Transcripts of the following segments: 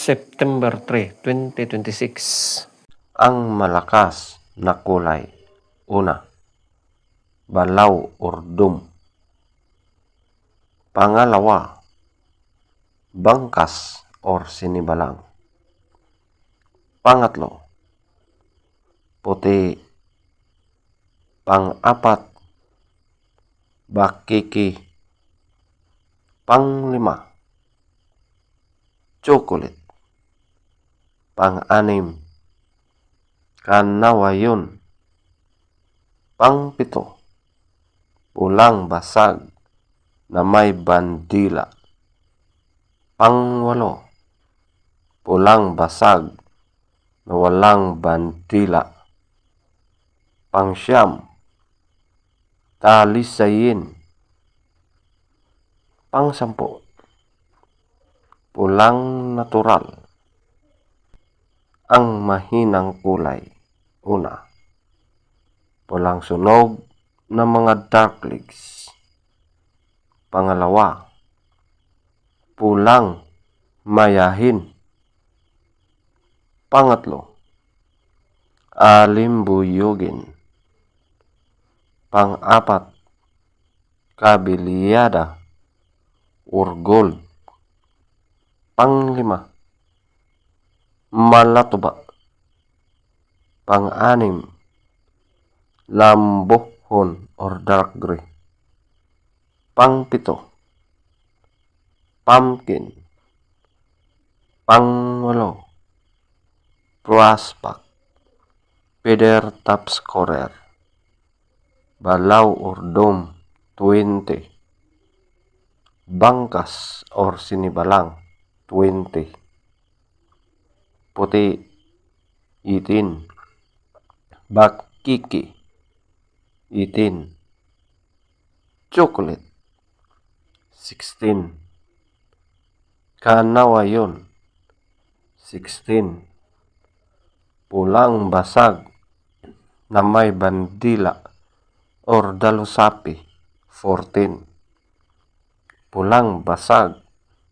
September 3, 2026. Ang malakas na kulay. Una, balaw or dum. Pangalawa, bangkas or sinibalang. Pangatlo, puti. Pang-apat, bakiki. Panglima, chocolate. Pang-anim, kanawayon. Pang-pito, pulang basag na may bandila. Pang-walo, pulang basag na walang bandila. Pang-siyam, talisayin. Pang-sampu, pulang natural. Ang mahinang kulay. Una, pulang sunog na mga dark leaves. Pangalawa, pulang mayahin. Pangatlo, alimbuyugin. Pang-apat, kabiliyada or gold. Panglima, malatuba. Pang-anim, lambohon or dark gray. Pang-pito, pumpkin. Pang-walo, prospect. Feather top scorer. Balaw or dome, 20. Bangkas or sinibalang, 20. Puti, 18. Bakiki, 18. Chocolate, 16. Kanawayon, 16. Pulang basag na may bandila or dalusapi, 14. Pulang basag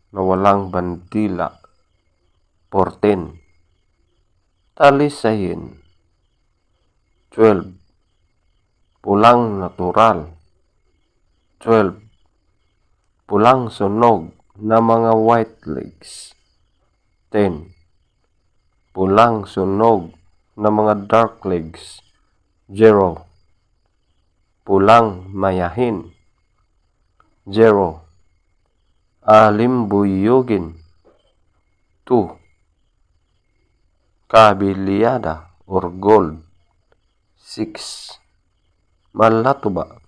na walang bandila, 14. Talisayin, 12. Pulang natural, 12. Pulang sunog na mga white legs, 10. Pulang sunog na mga dark legs, 0. Pulang mayahin, 0. Alimbuyugin, 2. Kabiliyada or gold, 6. Malatuba,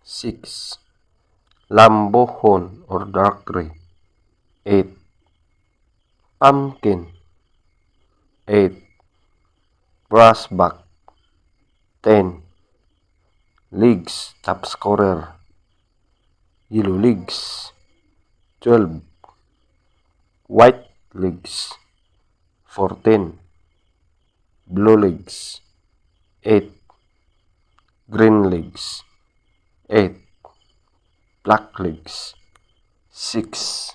6. Lambohon or dark gray, 8. Pumpkin, 8. Brassback, 10. Legs top scorer, yellow legs, 12. White legs, 14. Blue legs, 8. Green legs, 8. Black legs, 6.